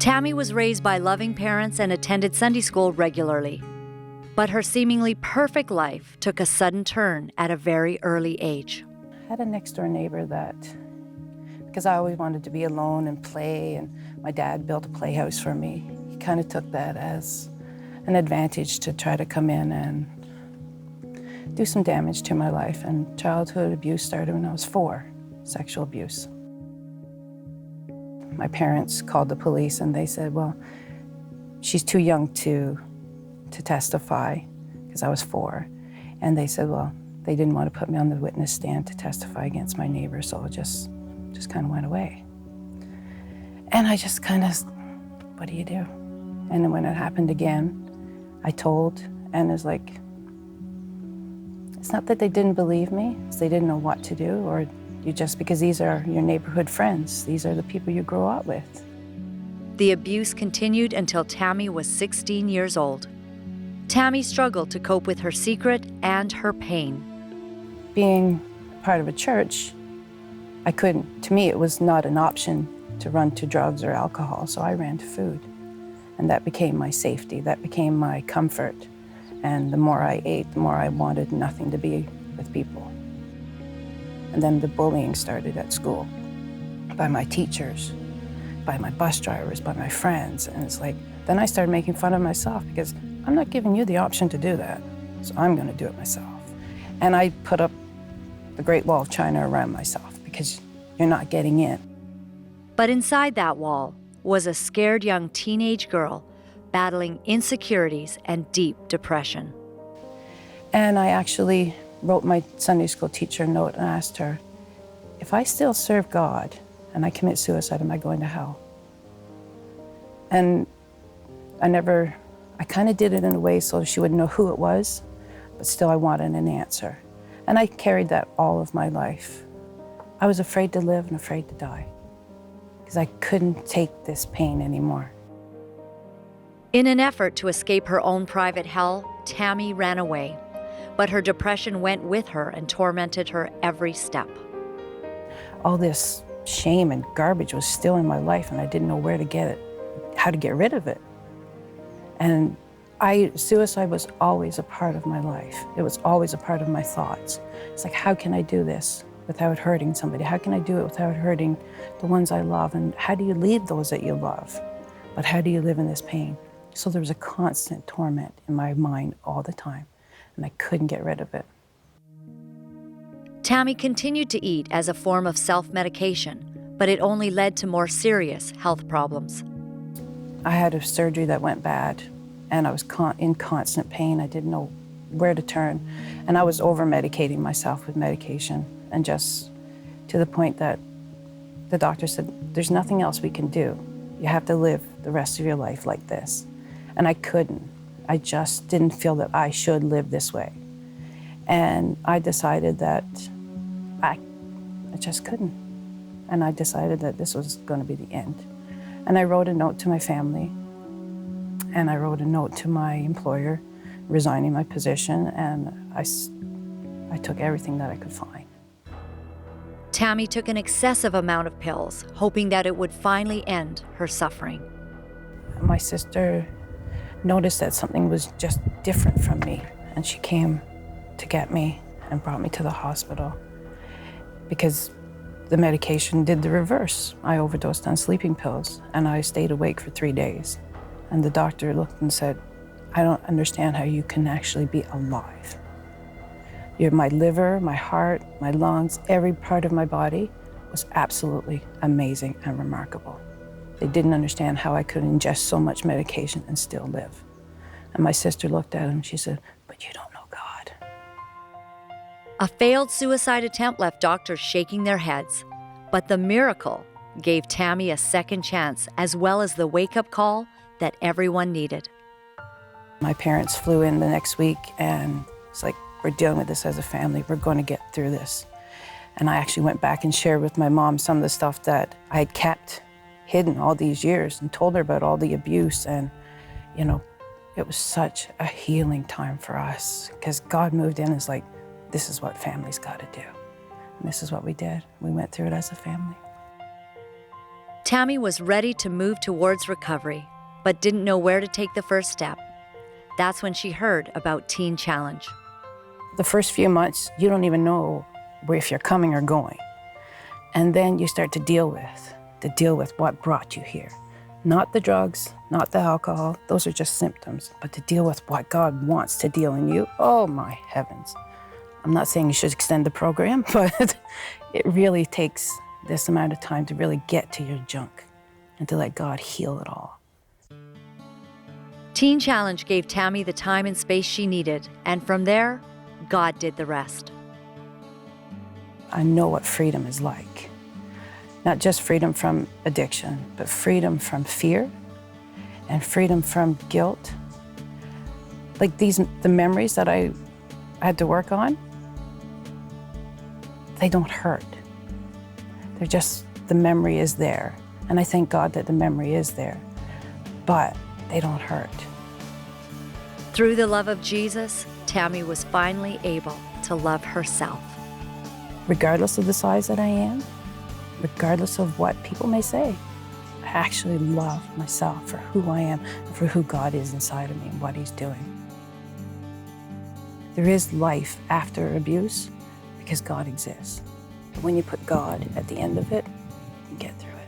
Tammy was raised by loving parents and attended Sunday school regularly. But her seemingly perfect life took a sudden turn at a very early age. I had a next-door neighbor that, because I always wanted to be alone and play, and my dad built a playhouse for me, he kind of took that as an advantage to try to come in and do some damage to my life. And childhood abuse started when I was 4, sexual abuse. My parents called the police and they said, well, she's too young to testify, because I was 4. And they said, well, they didn't want to put me on the witness stand to testify against my neighbor, so it just kind of went away. And I just kind of, what do you do? And then when it happened again, I told, and it's like, it's not that they didn't believe me, it's they didn't know what to do, or you just, because these are your neighborhood friends, these are the people you grow up with. The abuse continued until Tammy was 16 years old. Tammy struggled to cope with her secret and her pain. Being part of a church, I couldn't, to me it was not an option to run to drugs or alcohol, so I ran to food. And that became my safety, that became my comfort. And the more I ate, the more I wanted nothing to be with people. And then the bullying started at school, by my teachers, by my bus drivers, by my friends. And it's like, then I started making fun of myself, because I'm not giving you the option to do that, so I'm gonna do it myself. And I put up the Great Wall of China around myself, because you're not getting in. But inside that wall was a scared young teenage girl battling insecurities and deep depression. And I actually wrote my Sunday school teacher a note and asked her, if I still serve God and I commit suicide, am I going to hell? And I kind of did it in a way so she wouldn't know who it was, but still I wanted an answer. And I carried that all of my life. I was afraid to live and afraid to die, because I couldn't take this pain anymore. In an effort to escape her own private hell, Tammy ran away. But her depression went with her and tormented her every step. All this shame and garbage was still in my life, and I didn't know where to get it, how to get rid of it. And suicide was always a part of my life. It was always a part of my thoughts. It's like, how can I do this without hurting somebody? How can I do it without hurting the ones I love? And how do you leave those that you love? But how do you live in this pain? So there was a constant torment in my mind all the time, and I couldn't get rid of it. Tammy continued to eat as a form of self-medication, but it only led to more serious health problems. I had a surgery that went bad, and I was in constant pain. I didn't know where to turn, and I was over-medicating myself with medication, and just to the point that the doctor said, there's nothing else we can do. You have to live the rest of your life like this. And I couldn't. I just didn't feel that I should live this way. And I decided that I just couldn't. And I decided that this was going to be the end. And I wrote a note to my family, and I wrote a note to my employer, resigning my position, and I took everything that I could find. Tammy took an excessive amount of pills, hoping that it would finally end her suffering. My sister noticed that something was just different from me, and she came to get me and brought me to the hospital, because the medication did the reverse. I overdosed on sleeping pills, and I stayed awake for 3 days. And the doctor looked and said, I don't understand how you can actually be alive. My liver, my heart, my lungs, every part of my body was absolutely amazing and remarkable. They didn't understand how I could ingest so much medication and still live. And my sister looked at him, she said, but you don't know God. A failed suicide attempt left doctors shaking their heads, but the miracle gave Tammy a second chance, as well as the wake-up call that everyone needed. My parents flew in the next week, and it's like, we're dealing with this as a family. We're going to get through this. And I actually went back and shared with my mom some of the stuff that I had kept hidden all these years, and told her about all the abuse. And, you know, it was such a healing time for us, because God moved in and was like, this is what family's got to do. And this is what we did. We went through it as a family. Tammy was ready to move towards recovery, but didn't know where to take the first step. That's when she heard about Teen Challenge. The first few months, you don't even know if you're coming or going. And then you start to deal with what brought you here. Not the drugs, not the alcohol, those are just symptoms, but to deal with what God wants to deal in you, oh my heavens. I'm not saying you should extend the program, but it really takes this amount of time to really get to your junk and to let God heal it all. Teen Challenge gave Tammy the time and space she needed, and from there, God did the rest. I know what freedom is like. Not just freedom from addiction, but freedom from fear and freedom from guilt. Like the memories that I had to work on, they don't hurt. They're just, the memory is there. And I thank God that the memory is there, but they don't hurt. Through the love of Jesus, Tammy was finally able to love herself. Regardless of the size that I am, regardless of what people may say, I actually love myself for who I am and for who God is inside of me and what He's doing. There is life after abuse because God exists. But when you put God at the end of it, you get through it.